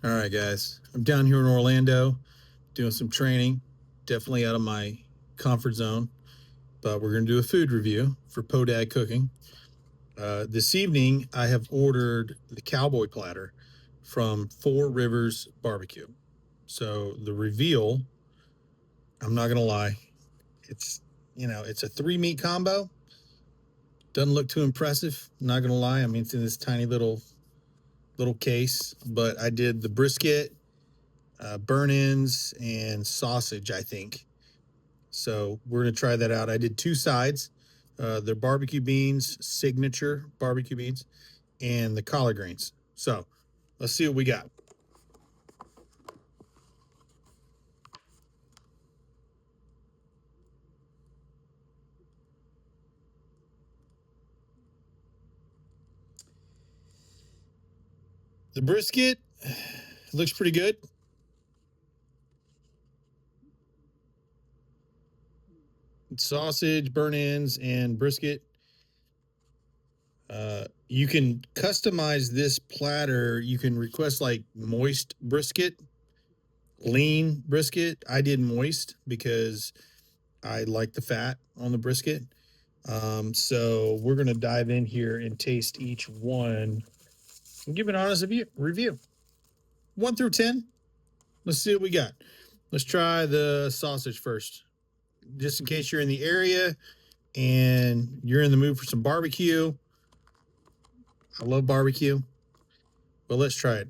All right, guys. I'm down here in Orlando doing some training, definitely out of my comfort zone, but we're going to do a food review for Podad Cooking. This evening, I have ordered the cowboy platter from Four Rivers Barbecue. So the reveal, I'm not going to lie, it's a three meat combo. Doesn't look too impressive. Not going to lie. I mean, it's in this tiny little case, but I did the brisket, burn-ins, and sausage, I think. So we're going to try that out. I did two sides. The barbecue beans, signature barbecue beans, and the collard greens. So let's see what we got. The brisket looks pretty good. Sausage, burn-ins, and brisket. You can customize this platter. You can request like moist brisket, lean brisket. I did moist because I like the fat on the brisket. So we're going to dive in here and taste each one and give an honest review. 1 through 10. Let's see what we got. Let's try the sausage first. Just in case you're in the area and you're in the mood for some barbecue. I love barbecue, but let's try it.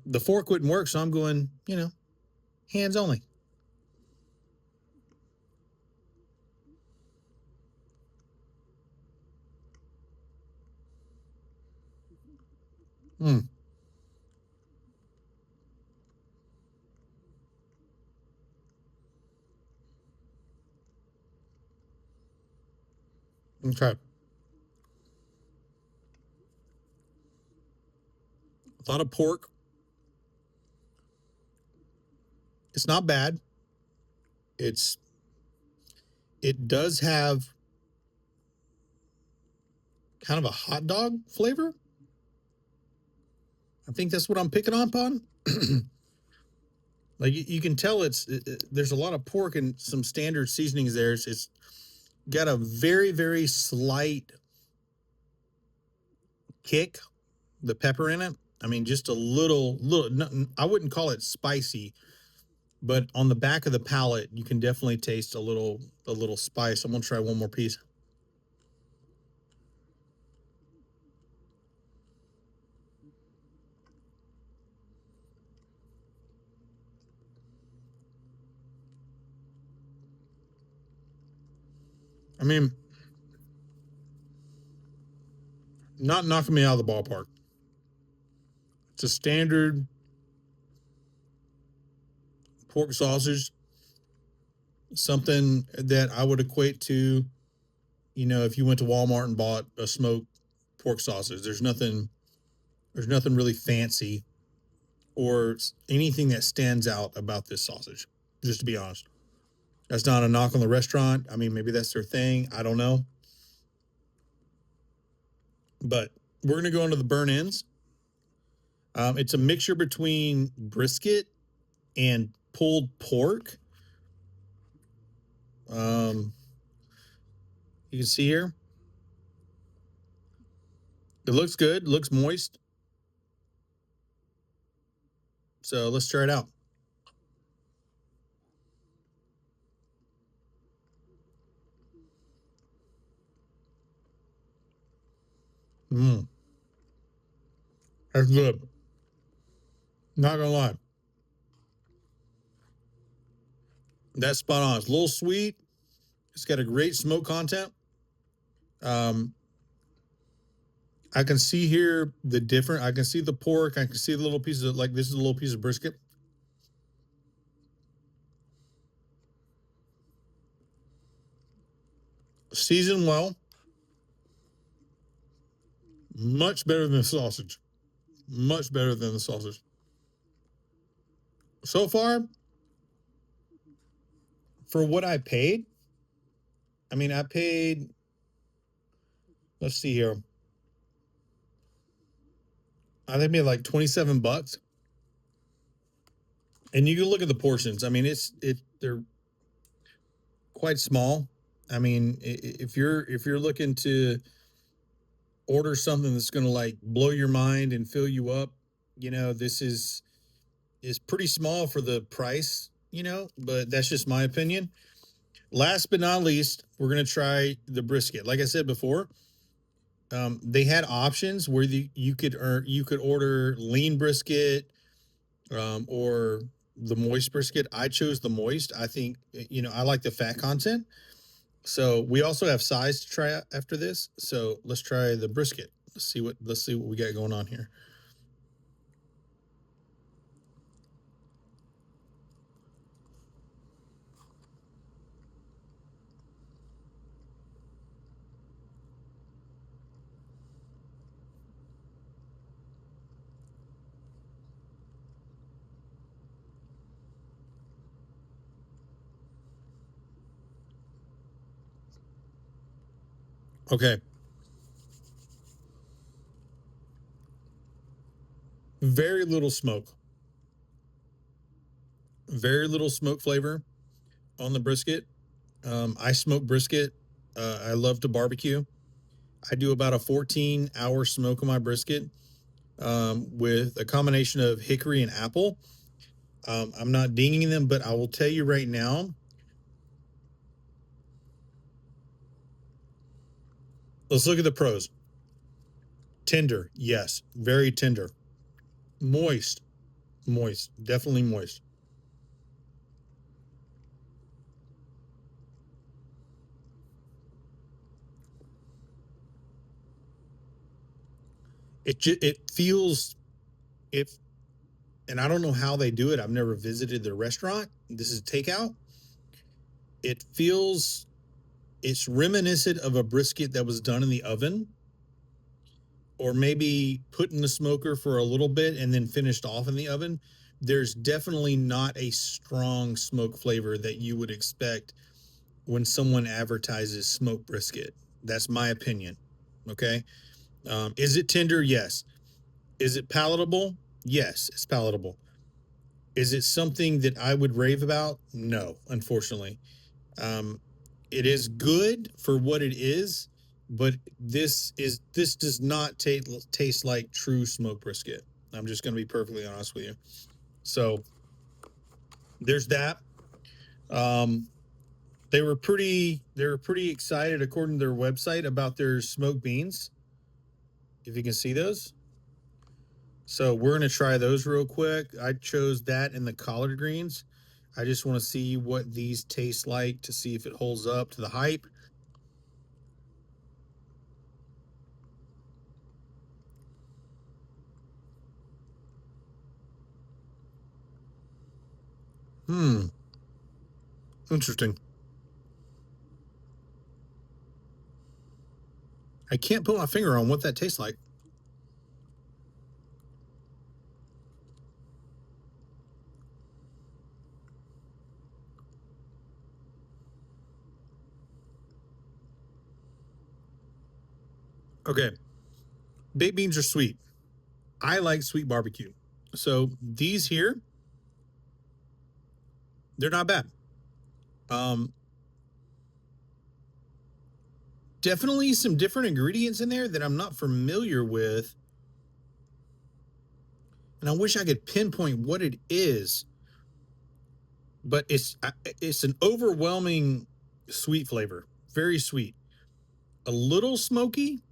The fork wouldn't work, so I'm going, hands only. Hmm. Okay. A lot of pork. It's not bad. It's it does have kind of a hot dog flavor. I think that's what I'm picking up on. Like you can tell there's a lot of pork and some standard seasonings there. It's got a very, very slight kick, the pepper in it. I mean, just a little. I wouldn't call it spicy, but on the back of the palate, you can definitely taste a little spice. I'm gonna try one more piece. I mean, not knocking me out of the ballpark. It's a standard pork sausage, something that I would equate to, if you went to Walmart and bought a smoked pork sausage. There's nothing really fancy or anything that stands out about this sausage. Just to be honest, that's not a knock on the restaurant. I mean, maybe that's their thing. I don't know, but we're gonna go into the burn ins. It's a mixture between brisket and pulled pork. Um, you can see here, it looks good. Looks moist. So let's try it out. Mm, that's good. Not gonna lie, that's spot on. It's a little sweet. It's got a great smoke content. Um, I can see here the different. I can see the pork. I can see the little pieces of, like, this is a little piece of brisket. Seasoned well. Much better than the sausage. Much better than the sausage. So far, for what I paid, I mean, I paid. Let's see here. I think I paid like $27. And you can look at the portions. I mean, they're quite small. I mean, if you're looking to order something that's going to like blow your mind and fill you up, this is pretty small for the price, but that's just my opinion. Last but not least, we're going to try the brisket. Like I said before, they had options where you could order lean brisket, or the moist brisket. I chose the moist. I think I like the fat content. So we also have size to try after this. So let's try the brisket. Let's see what we got going on here. Okay. Very little smoke. Very little smoke flavor on the brisket. I smoke brisket. I love to barbecue. I do about a 14-hour smoke on my brisket, with a combination of hickory and apple. I'm not dinging them, but I will tell you right now. Let's look at the pros. Tender, yes, very tender. Moist, moist, definitely moist. It feels if, and I don't know how they do it. I've never visited their restaurant. This is takeout. It feels it's reminiscent of a brisket that was done in the oven, or maybe put in the smoker for a little bit and then finished off in the oven. There's definitely not a strong smoke flavor that you would expect when someone advertises smoked brisket. That's my opinion. Okay. Is it tender? Yes. Is it palatable? Yes, it's palatable. Is it something that I would rave about? No, unfortunately. Um, it is good for what it is, but this does not taste like true smoked brisket. I'm just going to be perfectly honest with you. So there's that. Um, they were pretty excited, according to their website, about their smoked beans. If you can see those. So we're gonna try those real quick. I chose that and the collard greens. I just want to see what these taste like to see if it holds up to the hype. Hmm. Interesting. I can't put my finger on what that tastes like. Okay. Baked beans are sweet. I like sweet barbecue. So these here, they're not bad. Um, Definitely some different ingredients in there that I'm not familiar with. And I wish I could pinpoint what it is, but it's an overwhelming sweet flavor. Very sweet. A little smoky,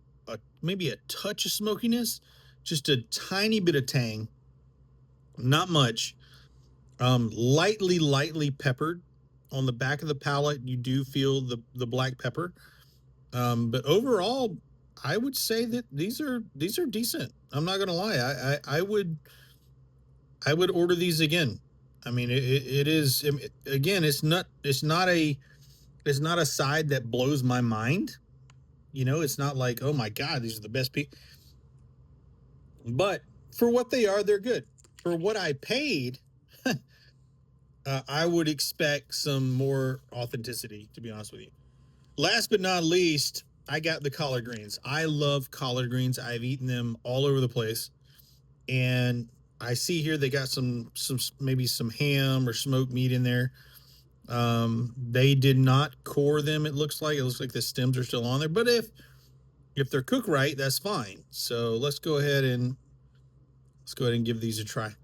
maybe a touch of smokiness, just a tiny bit of tang, not much. Lightly peppered on the back of the palate. You do feel the black pepper, but overall, I would say that these are decent. I'm not gonna lie. I would order these again. I mean, it is, again. It's not a side that blows my mind. It's not like, oh my god, these are the best people. But for what they are, they're good. For what I paid, I would expect some more authenticity, to be honest with you. Last but not least, I got the collard greens. I love collard greens. I've eaten them all over the place. And I see here they got some maybe some ham or smoked meat in there. They did not core them. It looks like the stems are still on there. But if they're cooked right, that's fine. So let's go ahead and give these a try.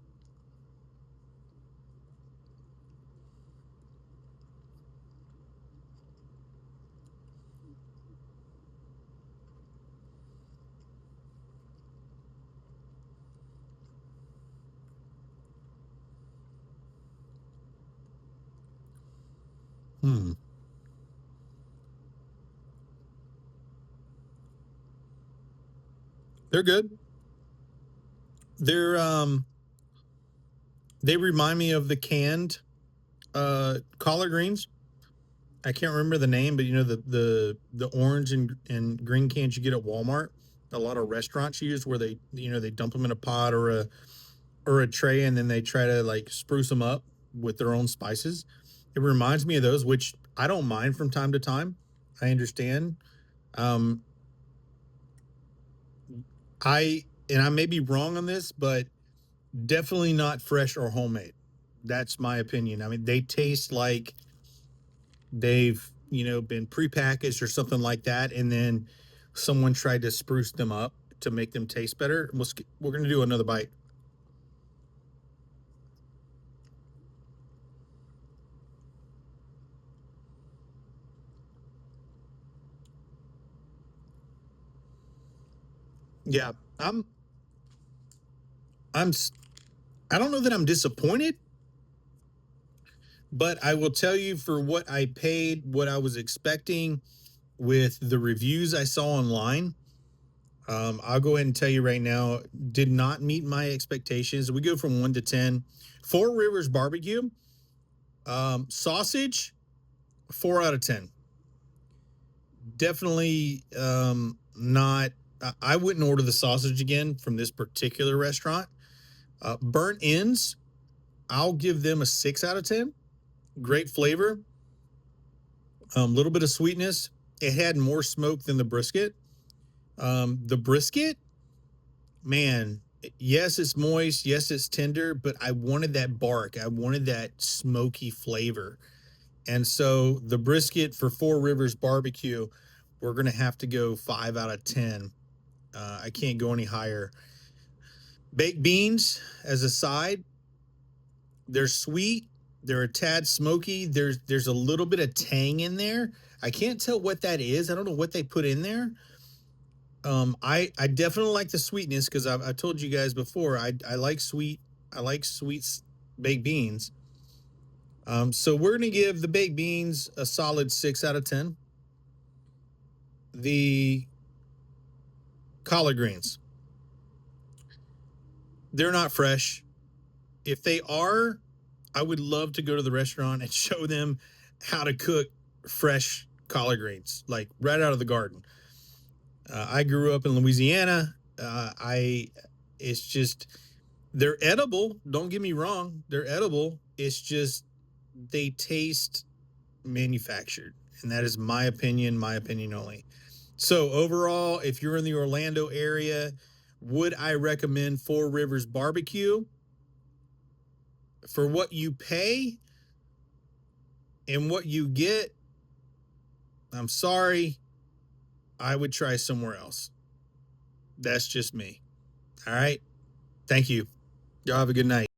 Hmm. They're good. They're they remind me of the canned collard greens. I can't remember the name, but you know the orange and green cans you get at Walmart. A lot of restaurants use where they dump them in a pot or a tray and then they try to like spruce them up with their own spices. It reminds me of those, which I don't mind from time to time. I understand. Um, I may be wrong on this, but definitely not fresh or homemade. That's my opinion. I mean, they taste like they've been prepackaged or something like that, and then someone tried to spruce them up to make them taste better. We're gonna do another bite. Yeah, I'm I'm I don't know that I'm disappointed, but I will tell you for what I paid, what I was expecting with the reviews I saw online. I'll go ahead and tell you right now, did not meet my expectations. We go from 1 to 10. Four Rivers Barbecue, sausage, 4 out of 10. Definitely not. I wouldn't order the sausage again from this particular restaurant. Burnt ends, I'll give them a 6 out of 10. Great flavor, little bit of sweetness. It had more smoke than the brisket. The brisket, man, yes, it's moist. Yes, it's tender, but I wanted that bark. I wanted that smoky flavor. And so the brisket for Four Rivers Barbecue, we're going to have to go 5 out of 10. I can't go any higher. Baked beans as a side, they're sweet. They're a tad smoky. There's a little bit of tang in there. I can't tell what that is. I don't know what they put in there. I definitely like the sweetness because I told you guys before I like sweet. I like sweet baked beans. So we're gonna give the baked beans a solid 6 out of 10. The collard greens, they're not fresh. If they are, I would love to go to the restaurant and show them how to cook fresh collard greens, like right out of the garden. I grew up in Louisiana. It's just, they're edible. Don't get me wrong, they're edible. It's just they taste manufactured, and that is my opinion. My opinion only. So overall, if you're in the Orlando area, would I recommend Four Rivers Barbecue? For what you pay and what you get, I'm sorry, I would try somewhere else. That's just me. All right. Thank you. Y'all have a good night.